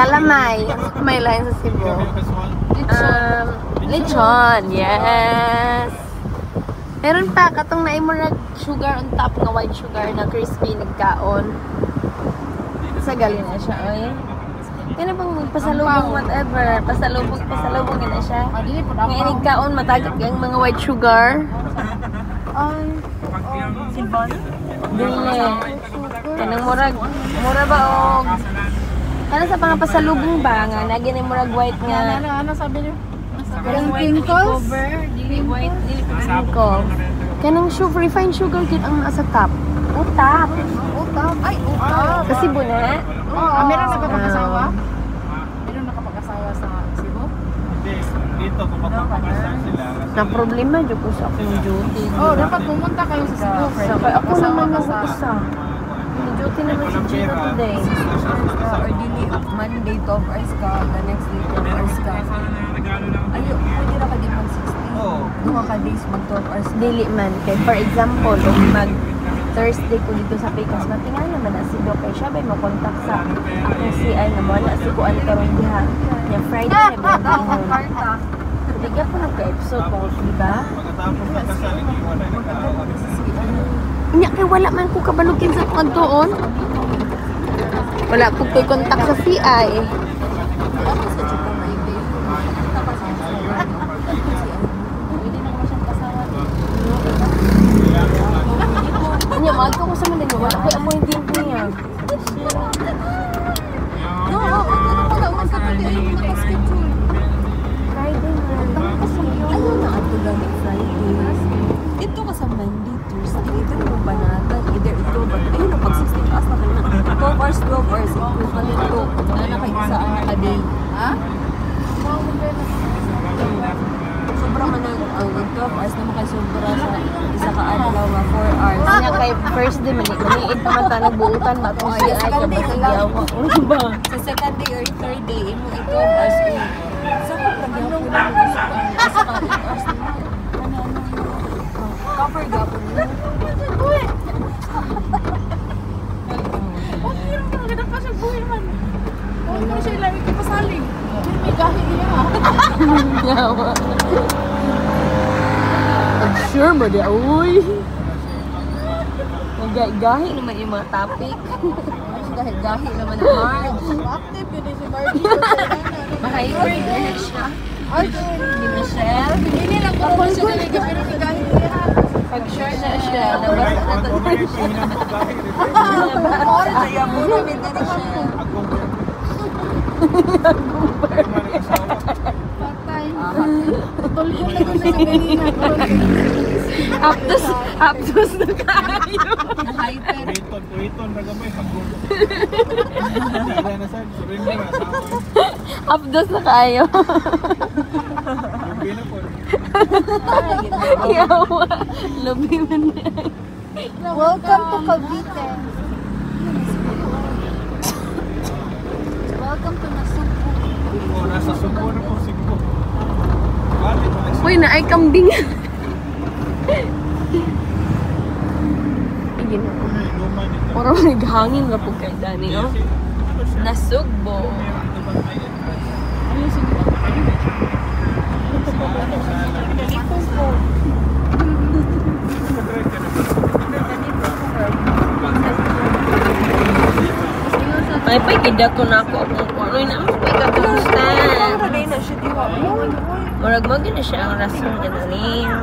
Kalamay. May lain sa Cebu. Lechon. Yes. Meron pa katong naay mo na sugar on top nga white sugar na crispy nagkaon. Sa gali na siya, oy. Kaya bang pasalubong whatever, pasalubong na siya. Ngayon nagkaon matagap ang mga white sugar. Sibon. Dili. Kanang mura ba og ano sa mga pasalubong ba nga nagin ni murag white nga. Ano sabi niyo? Crinkles? Dili white, dili crinkles. Kanang sugar, refined sugar gid ang nasa top. Utap. Ay, utap. Kasi buna. Meron nakapag-asawa? Meron nakapag-asawa sa Cebu? Dito kung mapapakasal sila. Na problema jud ko sa akong duty. Dapat pumunta kayo sa Cebu. Ako naman mag-isa. May duty naman si Gina today. Or dili, Monday 12 hours ka, the next day 12 hours ka. Ayo, pwede na ka din mag-16. Duha ka days mag-12 hours. Dili man. Kay for example, kung Thursday ko dito sa Picas, matingan naman na si Doc. Kaya siya ba'y makontak sa akong CI na mo na si Kuan karon diha. Yung Friday na ba yung karta. Hindi ka po nagka-episode ko, diba? Pagkatapos na kasal, iwan na nagkaawa. Inya kay wala man ko kabalugin sa kantoon. Wala ko ko'y kontak sa CI. Ako sa Japan, may day. Pwede na ko siyang kasawa. Inya, mahal ko sa Manila. Wala ko'y appointment niya. No, wala ka pwede ayun nakaschedule. Friday na. Ayun na ato lang yung Friday. Ito ka sa Monday, Thursday. Ito yung banatan. Either ito, but ayun na pag 16 hours na kayo na. 12 hours, 12 hours. Ito ka nito. Na kayo isa ang nakaday. Ha? Sobra man ang 12 hours na makasobra sa isa ka adlaw nga 4 hours. Inya kay first day, maniid pa man ta nagbuutan. Matong CI ka ba sigawa. Ano ba? Sa second day or third day, imo 12 hours ko. Sa pagkagyaw ko lang isa ka 8 hours na. Cover gapon mo. Uy! Okay lang talaga pa siya buhay man. Huwag mo siya ilamig ka pasaling. May gahi niya. Yawa. Sure ba di? Uy! Gahi naman yung mga topic. Gahi naman ang Marge. Active yun si Margie. Mahyper na siya. Ni Michelle. Hindi lang ako siya talaga pero may gahi niya. Pag sure na siya, nabasa na ito. Kaya mo namin na rin siya. Patay. Tulgo na ko sa ganina. Aptos na kayo. Hyper. Kuhiton na gamay. Hindi na saan. Surrender na sa akin. Aptos na kayo. Lubi na po. Yawa. Lubi mo na. Welcome to Cavite. Welcome to Nasuko. Nasa suko na po. Sigbo. Uy, na ay kambing. Ayun. Puro naghangin na po kay Dani, oh. Nasugbo. Ay, pagkida ko na ako. Ano yun naman pagkakamustan. Marag mo gina siya ang rason niya na niya.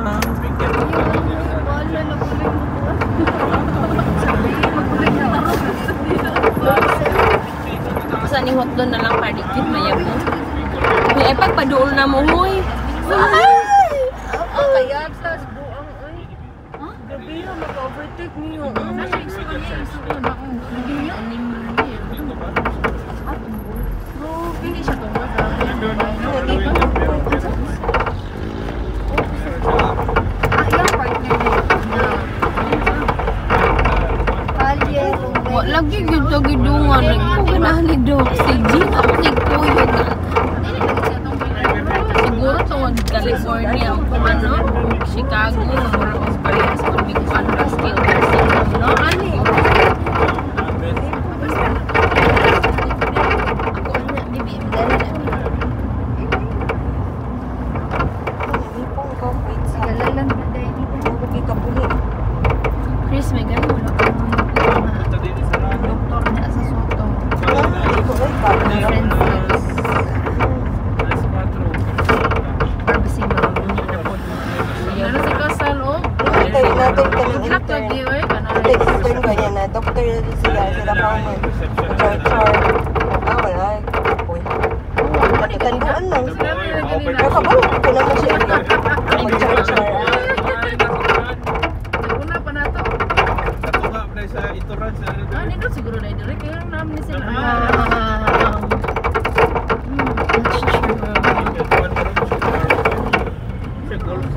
Sa ni hotdog na lang parikit maya mo. Ay, pagpadool na mo, huy. Kaya sa buang oy. Gabi na mag-overtake niyo. Hindi siya tungkol sa Lagi gito gidungan. Nagpo ganali do. Si Jean ako nagpuyo na. Oregon, California, ano, Chicago, Moros, Paris, Big Fan, Baskin, no? Ani? Chris, may ganun wala ka doktor na sa Soto. Friends. Pharmacy mo. Ano si Kasal, oh? Lock lagi, oy. Doktor sila pa mo. Wala. Kanduan lang. Nakabalo ko naman siya. Una pa na to. Katuga pa sa ituran sa Nito siguro na direct kaya namin ni sila.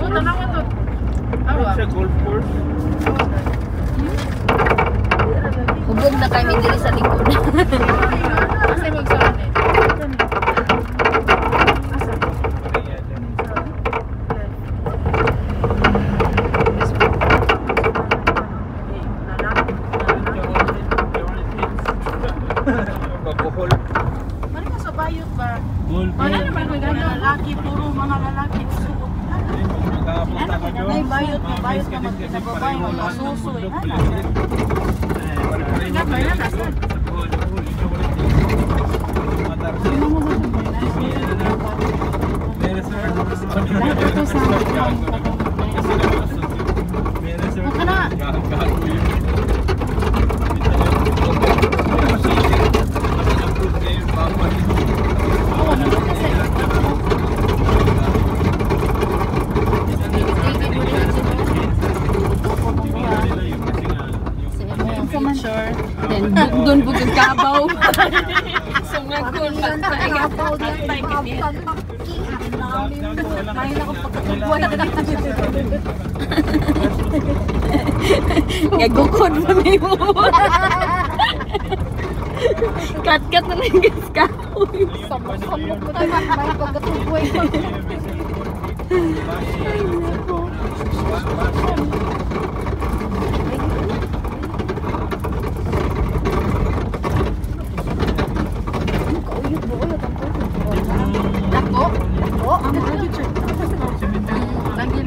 Oh, tanong ko to. Awa. Sa golf course. Hubog na kami diri sa likod. Kasi magsaon eh. Bakuhol. Mali ka sa bayot ba? Golf. Ano naman may ganyan lalaki, puro mga lalaki. Nakapunta ka doon. May bayot na magkinababae, mga susoy. Then doon po kabaw. Sungagkon pa sa igapaw diyan tayo kini. Gagukod pa may mo. Kat-kat na lang gas ka. Samot-samot mo tayo, may pagkatuboy. Dako? Oo, ang mga teacher. Lagi.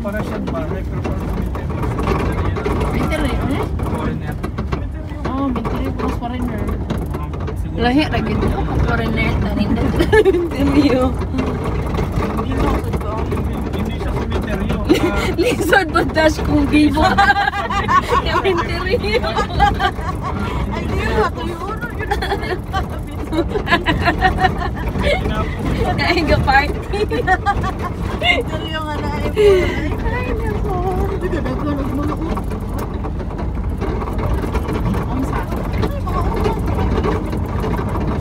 Para siya ba? Oh, bintiri plus foreigner. Lahi lagi dito ko foreigner tanin dito. Interior. Hindi siya cemetery. Lisod po dash kung gibo. Yung interior. Ay, di yun ba? Tuyuro yun. Kaya party. Dali yung ano ay po. Ay, nako. Hindi na ko ng mga ulo. Ang sa akin. Ay, mga ulo.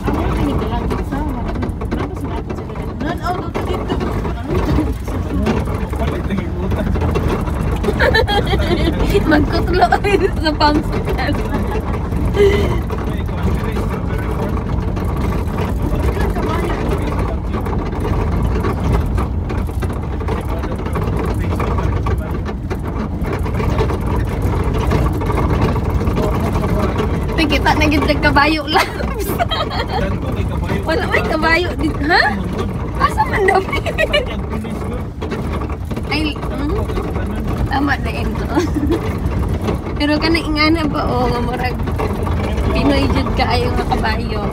Ang kinikilang sa mga. Ano ba sila? Non-out dito dito. Magkutlo sa pamsikan. Kita na gid kabayo lang. Wala may kabayo dito, ha? Asa man daw? Ay, tama na ito. Pero kanang ingana ba o nga murag Pinoy jud ka ayo nga kabayo.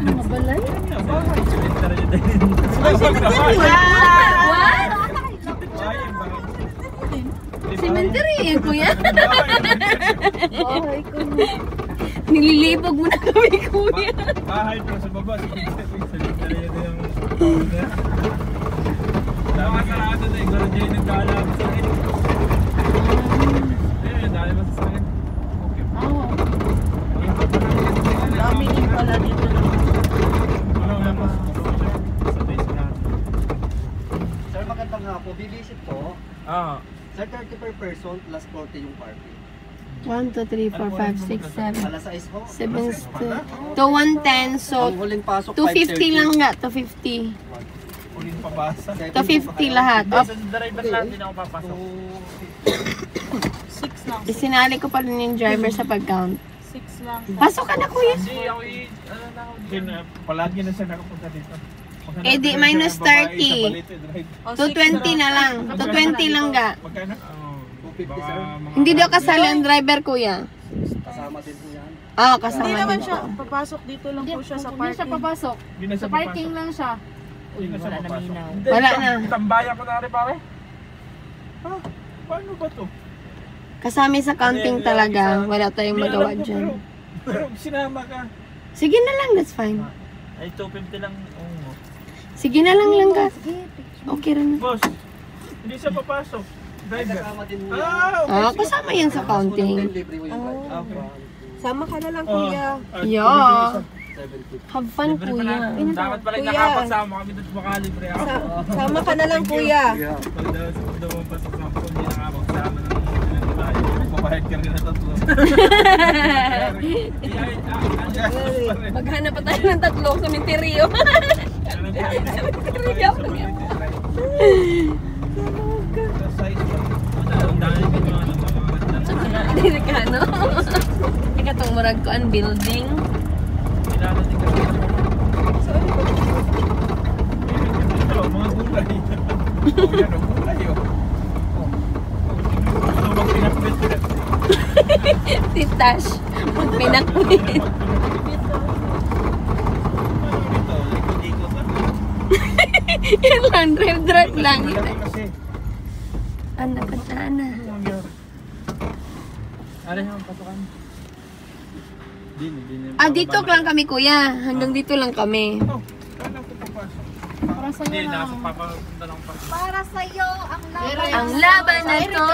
Mabalay. What? Cemetery yan, kuya. Bahay ko. Nililibog mo na kami, kuya. Bahay pa sa baba. Cemetery yan yung dami sarado na yung garo dyan nagkaalap sa akin. Eh, dali ba sa akin? Okay. Dami din pala dito. Sir, magandang hapon. Bibisit po. Ah, Sir, 30 per person plus 40 yung parking. 1, 2, 3, 4, 5, 6, 7. Alas 6 ho. 7 to 110. So, Ang huling pasok, 250 lang nga. 250. Uling pabasa. 250 lahat. Sa Op, driver lang din ako papasok. 6 lang. isinali ko pa rin yung driver sa pag-count. 6 lang. Pasok ka na, kuya. Kasi ako ano na ako dyan. Palagi na siya nakapunta dito. Eh, di, minus 30. 220 na lang. 220 lang ga. Magkano? 250 sir. Hindi Hindi daw kasali ang driver, kuya. Kasama din po yan. Oo, kasama Hindi naman din siya po. papasok dito lang po siya sa Hindi siya parking. papasok. Hindi na Sa siya parking lang siya. Hindi na siya Wala na papasok. minaw. Hindi, Wala na. Tambayan ko na rin pare. Ha? Paano ba to? Kasama sa counting talaga. Wala tayong Hindi, magawa alam ko, dyan. Pero sinama ka. Sige na lang, that's fine. Ay, 250 lang. Oo. Sige na lang ka. Okay rin na. Boss, hindi siya papasok. Driver. Kasama din po yan. Okay. Ah, kasama yan sa counting. Libre mo yung driver. Okay. Sama ka na lang, Oh, kuya. Yeah. 750. Have fun, kuya. Dapat pala Kuya. nakapagsama kami doon makalibre ako. Sama ka na lang, kuya. Yeah. Pag daw ang pasok na ako, hindi nakapagsama ng tayo. Magpapahit ka rin na tatlo. Maghanap pa tayo ng tatlong sementeryo. Hindi ka, no? Ika itong murag ko ang building. Mga gulay. Oh, yan ang gulay, oh. Gusto mo pinakbit. Titash. Magpinakwit. Dito, ikot-ikot lang. Yan lang, drive lang. Malaki kasi. Anak at ana. Ano nangyari? Ano yung pasukan? Dini. Ah, dito lang kami, kuya. Hanggang dito lang kami. Oh, paano ko papasok? Para sa'yo Hindi, lang. nasa papapunta lang pa. Para sa'yo ang laban. Ang laban na to.